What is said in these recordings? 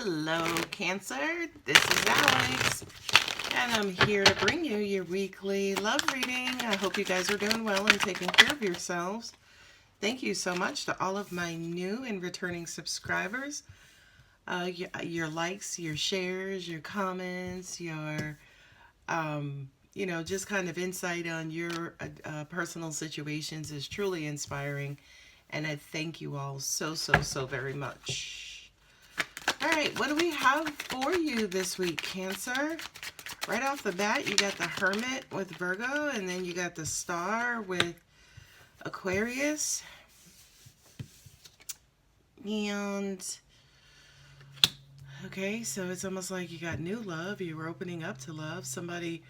Hello, Cancer. This is Alex, and I'm here to bring you your weekly love reading. I hope you guys are doing well and taking care of yourselves. Thank you so much to all of my new and returning subscribers. Your likes, your shares, your comments, your, just kind of insight on your personal situations is truly inspiring. And I thank you all so very much. All right, what do we have for you this week, Cancer? Right off the bat, you got the Hermit with Virgo, and then you got the Star with Aquarius. And, okay, so it's almost like you got new love. You were opening up to love. Somebody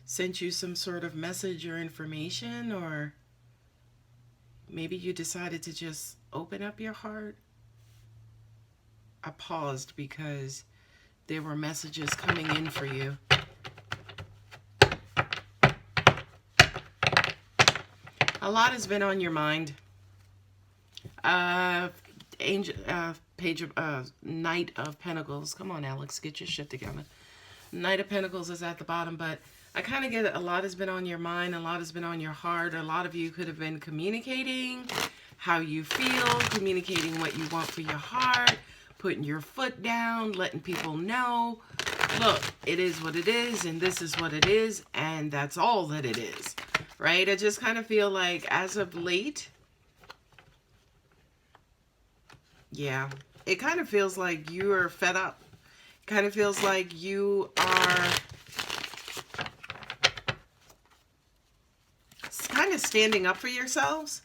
sent you some sort of message or information, or maybe you decided to just open up your heart. I paused because there were messages coming in for you. A lot has been on your mind. Page of Knight of Pentacles. Come on, Alex, get your shit together. Knight of Pentacles is at the bottom, but I kind of get a lot has been on your mind. A lot has been on your heart. A lot of you could have been communicating how you feel, communicating what you want for your heart, putting your foot down, letting people know, look, it is what it is, and this is what it is, and that's all that it is, right? I just kind of feel like as of late, yeah, it kind of feels like you are fed up. It kind of feels like you are kind of standing up for yourselves.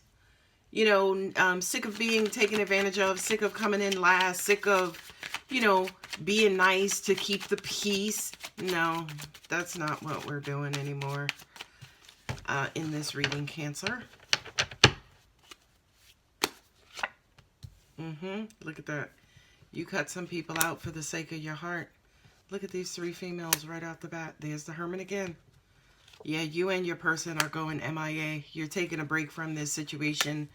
You know, sick of being taken advantage of, sick of coming in last, sick of, being nice to keep the peace. No, that's not what we're doing anymore in this reading, Cancer. Look at that. You cut some people out for the sake of your heart. Look at these three females right off the bat. There's the Hermit again. Yeah, you and your person are going MIA. You're taking a break from this situation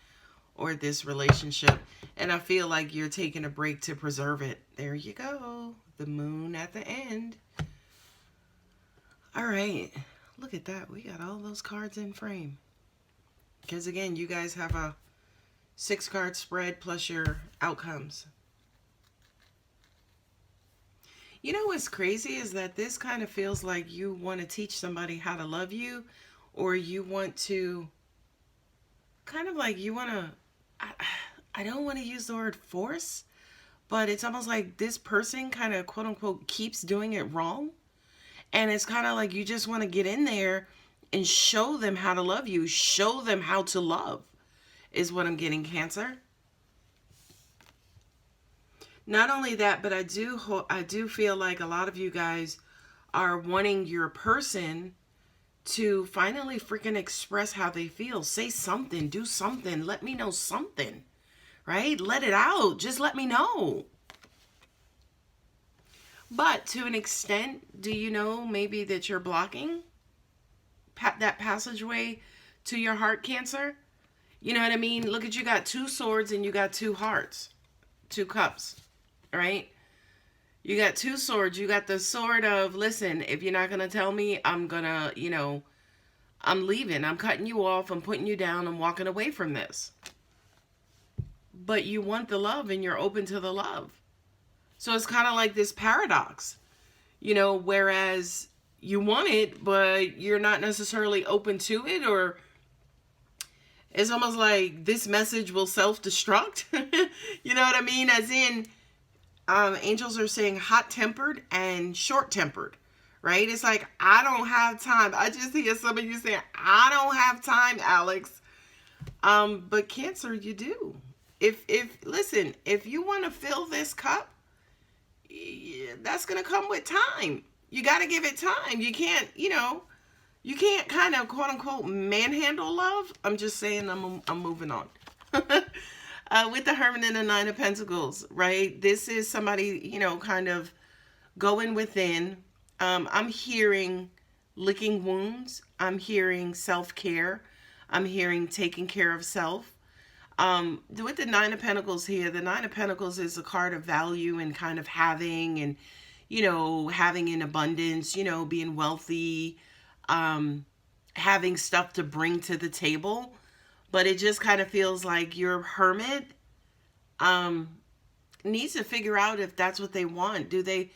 or this relationship. And I feel like you're taking a break to preserve it. There you go. The moon at the end. All right. Look at that. We got all those cards in frame. Because again, you guys have a 6-card spread plus your outcomes. You know what's crazy is that this kind of feels like you want to teach somebody how to love you, or you want to kind of like you want to, I don't want to use the word force, but it's almost like this person kind of quote unquote keeps doing it wrong. And it's kind of like you just want to get in there and show them how to love you, show them how to love is what I'm getting, Cancer. Not only that, but I do feel like a lot of you guys are wanting your person to finally freaking express how they feel. Say something, do something, let me know something, right? Let it out, just let me know. But to an extent, do you know maybe that you're blocking that passageway to your heart, Cancer? You know what I mean? Look at, you got 2 swords and you got 2 hearts, 2 cups. Right? You got 2 swords. You got the sword of, listen, if you're not going to tell me, I'm going to, I'm leaving. I'm cutting you off. I'm putting you down. I'm walking away from this. But you want the love and you're open to the love. So it's kind of like this paradox, whereas you want it, but you're not necessarily open to it, or it's almost like this message will self-destruct. You know what I mean? As in, angels are saying hot-tempered and short-tempered, right? It's like, I don't have time. I just hear some of you saying, I don't have time, Alex. But Cancer, you do. Listen, if you want to fill this cup, that's going to come with time. You got to give it time. You can't, you can't kind of quote-unquote manhandle love. I'm just saying I'm moving on. With the Hermit and the 9 of Pentacles, right? This is somebody, kind of going within. I'm hearing licking wounds. I'm hearing self-care. I'm hearing taking care of self. With the Nine of Pentacles here, the Nine of Pentacles is a card of value and kind of having, and, you know, having in abundance, you know, being wealthy, having stuff to bring to the table. But it just kind of feels like your hermit needs to figure out if that's what they want. Do they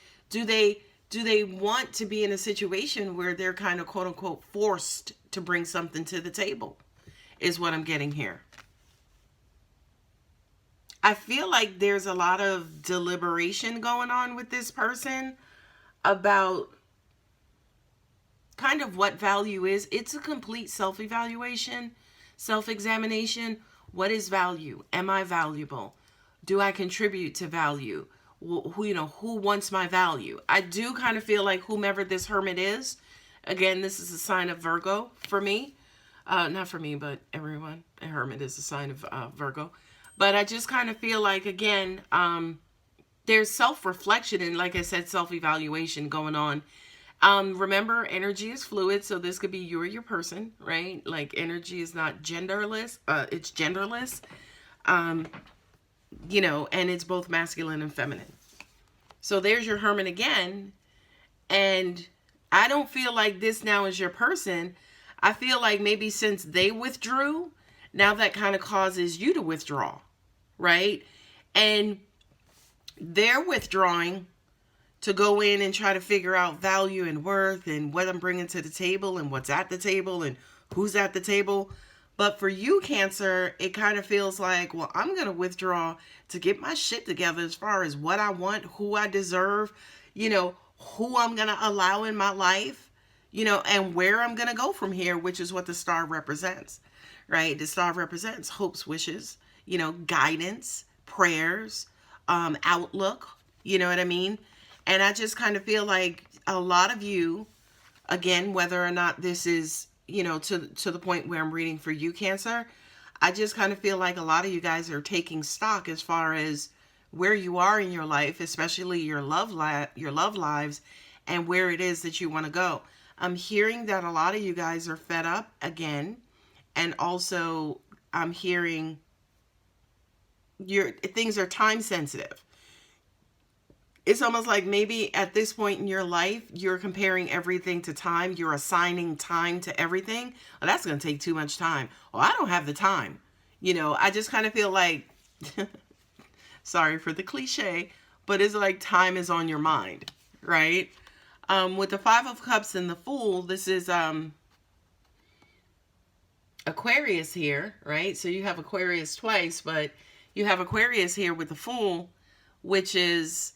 want to be in a situation where they're kind of quote unquote forced to bring something to the table, is what I'm getting here. I feel like there's a lot of deliberation going on with this person about kind of what value is. It's a complete self-evaluation, self-examination. What is value? Am I valuable? Do I contribute to value? Who wants my value? I do kind of feel like whomever this hermit is, again, this is a sign of Virgo for me. Not for me, but everyone. A hermit is a sign of Virgo. But I just kind of feel like, again, there's self-reflection and, like I said, self-evaluation going on. Remember, energy is fluid, so this could be you or your person, right? Like, energy is not genderless. It's genderless. You know, and it's both masculine and feminine. So there's your hermit again. And I don't feel like this now is your person. I feel like maybe since they withdrew, now that kind of causes you to withdraw, right? And they're withdrawing to go in and try to figure out value and worth and what I'm bringing to the table and what's at the table and who's at the table. But for you, Cancer, it kind of feels like, well, I'm going to withdraw to get my shit together as far as what I want, who I deserve, you know, who I'm going to allow in my life, you know, and where I'm going to go from here, which is what the star represents, right? The star represents hopes, wishes, you know, guidance, prayers, outlook, you know what I mean? And I just kind of feel like a lot of you, again, whether or not this is, you know, to the point where I'm reading for you, Cancer, I just kind of feel like a lot of you guys are taking stock as far as where you are in your life, especially your love lives, and where it is that you want to go. I'm hearing that a lot of you guys are fed up again, and also I'm hearing things are time sensitive. It's almost like maybe at this point in your life, you're comparing everything to time. You're assigning time to everything. Well, that's going to take too much time. Well, I don't have the time. You know, I just kind of feel like, sorry for the cliche, but it's like time is on your mind, right? With the Five of Cups and the Fool, this is Aquarius here, right? So you have Aquarius twice, but you have Aquarius here with the Fool, which is...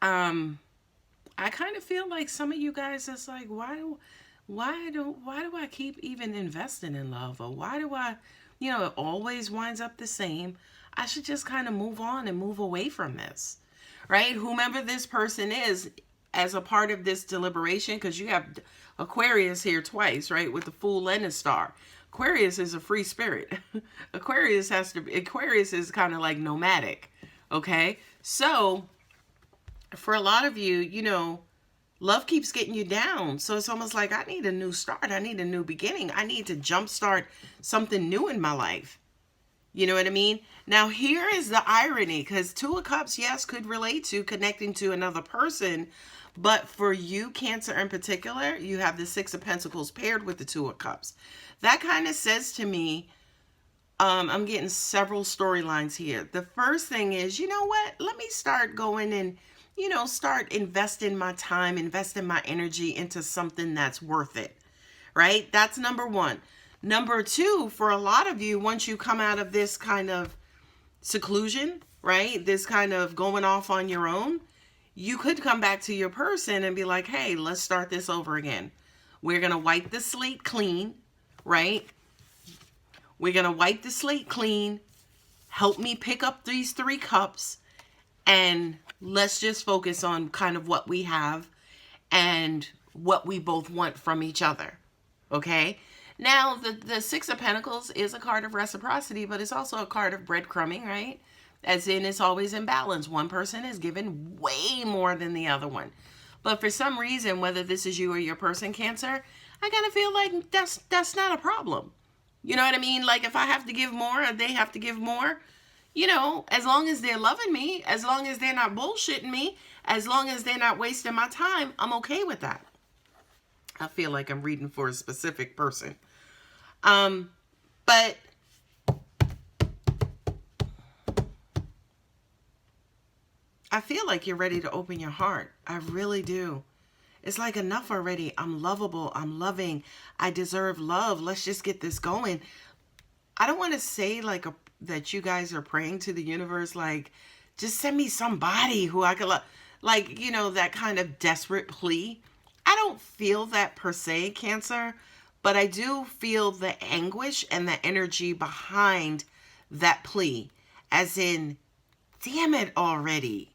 I kind of feel like some of you guys is like, why do I keep even investing in love? Or why do I, you know, it always winds up the same. I should just kind of move on and move away from this, right? Whomever this person is as a part of this deliberation, because you have Aquarius here twice, right? With the Fool and the Star. Aquarius is a free spirit. Aquarius is kind of like nomadic. Okay. So, for a lot of you, you know, love keeps getting you down. So it's almost like, I need a new start. I need a new beginning. I need to jumpstart something new in my life. You know what I mean? Now, here is the irony, because Two of Cups, yes, could relate to connecting to another person. But for you, Cancer in particular, you have the Six of Pentacles paired with the Two of Cups. That kind of says to me, I'm getting several storylines here. The first thing is, you know what? Let me start going and, you know, start investing my time, investing my energy into something that's worth it, right? That's number one. Number two, for a lot of you, once you come out of this kind of seclusion, right? This kind of going off on your own, you could come back to your person and be like, hey, let's start this over again. We're going to wipe the slate clean, right? We're going to wipe the slate clean. Help me pick up these 3 cups. And let's just focus on kind of what we have and what we both want from each other. Okay? Now, the Six of Pentacles is a card of reciprocity, but it's also a card of breadcrumbing, right? As in, it's always in balance. One person is given way more than the other one. But for some reason, whether this is you or your person, Cancer, I kind of feel like that's not a problem. You know what I mean? Like if I have to give more or they have to give more, you know, as long as they're loving me, as long as they're not bullshitting me, as long as they're not wasting my time, I'm okay with that. I feel like I'm reading for a specific person. But I feel like you're ready to open your heart. I really do. It's like enough already. I'm lovable. I'm loving. I deserve love. Let's just get this going. I don't want to say like that you guys are praying to the universe, like, just send me somebody who I could love. Like, you know, that kind of desperate plea. I don't feel that per se, Cancer, but I do feel the anguish and the energy behind that plea. As in, damn it already.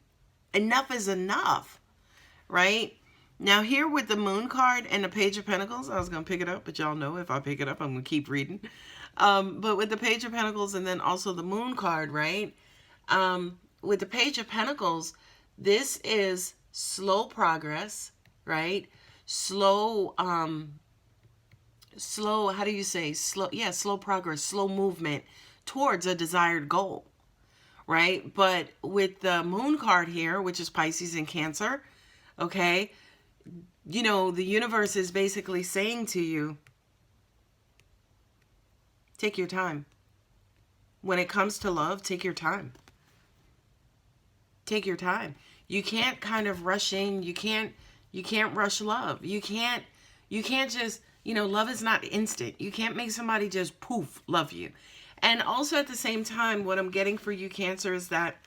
Enough is enough, right? Now here with the Moon card and the Page of Pentacles, I was going to pick it up, but y'all know if I pick it up, I'm going to keep reading. But with the Page of Pentacles and then also the Moon card, right? With the Page of Pentacles, this is slow progress, right? Slow, how do you say? Slow progress, slow movement towards a desired goal, right? But with the Moon card here, which is Pisces and Cancer, okay, you know, the universe is basically saying to you, take your time. When it comes to love, take your time. Take your time. You can't kind of rush in. You can't rush love. You can't just, you know, love is not instant. You can't make somebody just poof love you. And also at the same time, what I'm getting for you, Cancer, is that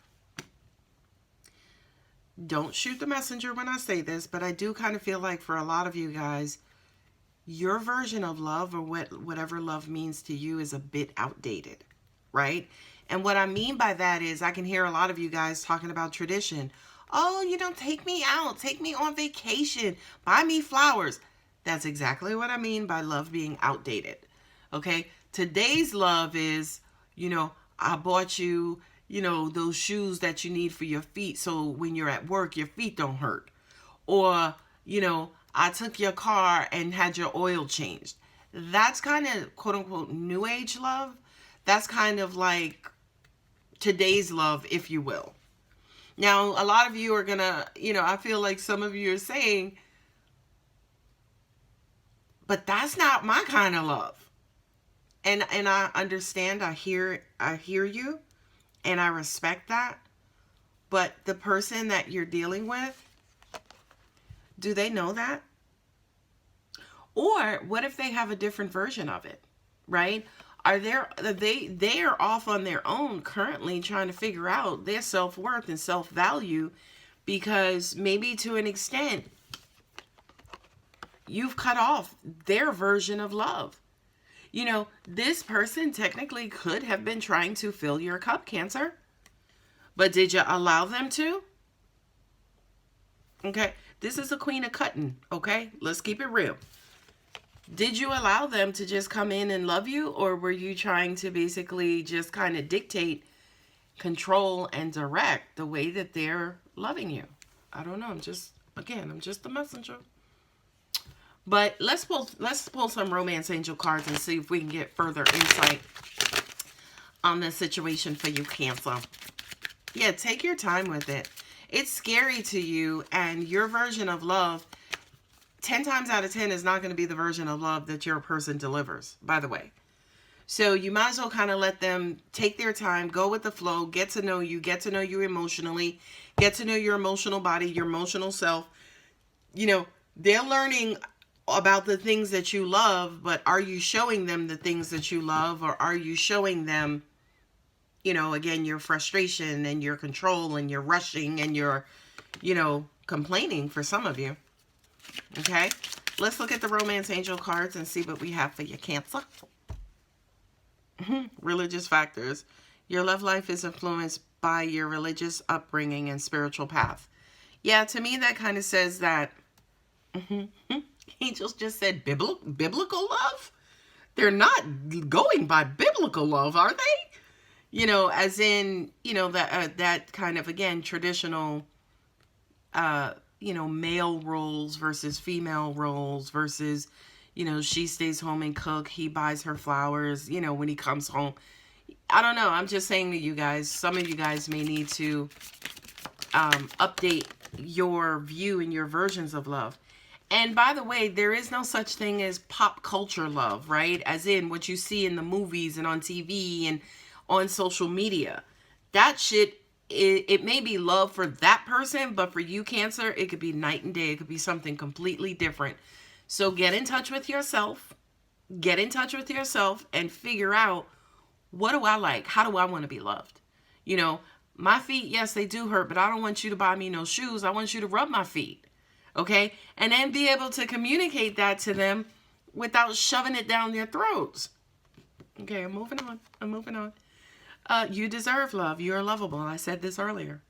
don't shoot the messenger when I say this, but I do kind of feel like for a lot of you guys, your version of love or whatever love means to you is a bit outdated, right? And what I mean by that is I can hear a lot of you guys talking about tradition. Oh, you know, take me out, take me on vacation, buy me flowers. That's exactly what I mean by love being outdated, okay? Today's love is, you know, I bought you, you know, those shoes that you need for your feet so when you're at work, your feet don't hurt. Or, you know, I took your car and had your oil changed. That's kind of quote unquote new age love. That's kind of like today's love, if you will. Now, a lot of you are going to, you know, I feel like some of you are saying, but that's not my kind of love. And I understand, I hear you. And I respect that. But the person that you're dealing with, do they know that? Or what if they have a different version of it, right? They are off on their own currently trying to figure out their self-worth and self-value because maybe to an extent you've cut off their version of love. You know, this person technically could have been trying to fill your cup, Cancer. But did you allow them to? Okay. This is the Queen of Cutting. Okay. Let's keep it real. Did you allow them to just come in and love you? Or were you trying to basically just kind of dictate, control, and direct the way that they're loving you? I don't know. I'm just the messenger. But let's pull some romance angel cards and see if we can get further insight on this situation for you, Cancer. Yeah, take your time with it. It's scary to you, and your version of love, 10 times out of 10, is not going to be the version of love that your person delivers, by the way. So you might as well kind of let them take their time, go with the flow, get to know you emotionally, get to know your emotional body, your emotional self. You know, they're learning about the things that you love, but are you showing them the things that you love, or are you showing them, you know, again, your frustration and your control and your rushing and your, you know, complaining for some of you? Okay, let's look at the romance angel cards and see what we have for you, Cancer. Religious factors. Your love life is influenced by your religious upbringing and spiritual path. Yeah, to me that kind of says that angels just said biblical love. They're not going by biblical love, are they? You know, as in, you know, that kind of, again, traditional, you know, male roles versus female roles versus, You know, she stays home and cook. He buys her flowers, you know, when he comes home. I don't know. I'm just saying to you guys, some of you guys may need to update your view and your versions of love. And by the way, there is no such thing as pop culture love, right? As in what you see in the movies and on TV and on social media. That shit, it may be love for that person, but for you, Cancer, it could be night and day. It could be something completely different. So get in touch with yourself. Get in touch with yourself and figure out, what do I like? How do I want to be loved? You know, my feet, yes, they do hurt, but I don't want you to buy me no shoes. I want you to rub my feet. Okay? And then be able to communicate that to them without shoving it down their throats. Okay, I'm moving on. I'm moving on. You deserve love. You're lovable. I said this earlier.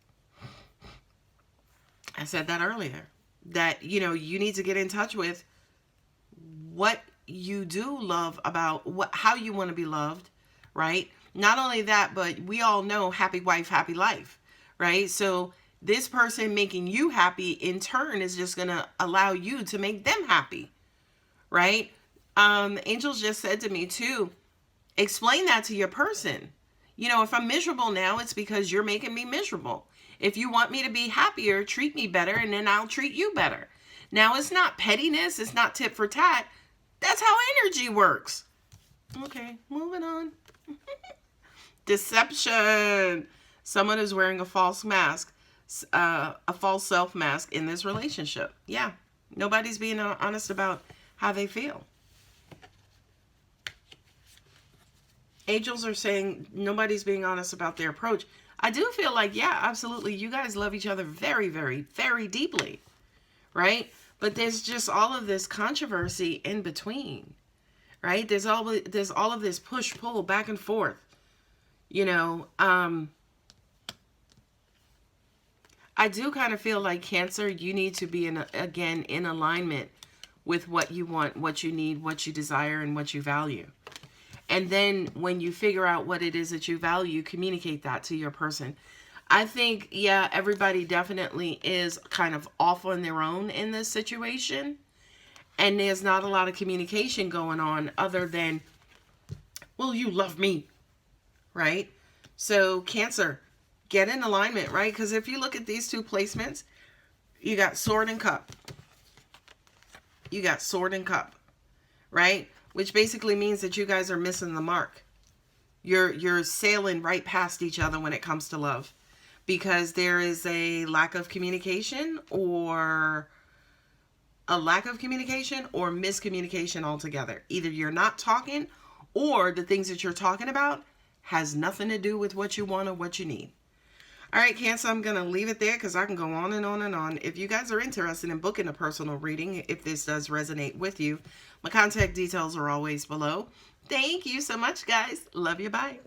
I said that earlier. That, you know, you need to get in touch with what you do love about how you want to be loved, right? Not only that, but we all know happy wife, happy life, right? So this person making you happy in turn is just going to allow you to make them happy, right? Angels just said to me too, explain that to your person. You know, if I'm miserable now, it's because you're making me miserable. If you want me to be happier, treat me better, and then I'll treat you better. Now, it's not pettiness. It's not tit for tat. That's how energy works. Okay, moving on. Deception. Someone is wearing a false mask, a false self mask in this relationship. Yeah, nobody's being honest about how they feel. Angels are saying nobody's being honest about their approach. I do feel like, yeah, absolutely. You guys love each other very, very, very deeply, right? But there's just all of this controversy in between, right? There's all of this push, pull, back and forth. You know, I do kind of feel like, Cancer, you need to be again in alignment with what you want, what you need, what you desire, and what you value. And then when you figure out what it is that you value, communicate that to your person. I think, yeah, everybody definitely is kind of off on their own in this situation. And there's not a lot of communication going on other than, well, you love me, right? So Cancer, get in alignment, right? Because if you look at these two placements, you got Sword and Cup. You got Sword and Cup, right? Which basically means that you guys are missing the mark. You're sailing right past each other when it comes to love, because there is a lack of communication or miscommunication altogether. Either you're not talking, or the things that you're talking about has nothing to do with what you want or what you need. All right, Cancer, I'm going to leave it there because I can go on and on and on. If you guys are interested in booking a personal reading, if this does resonate with you, my contact details are always below. Thank you so much, guys. Love you. Bye.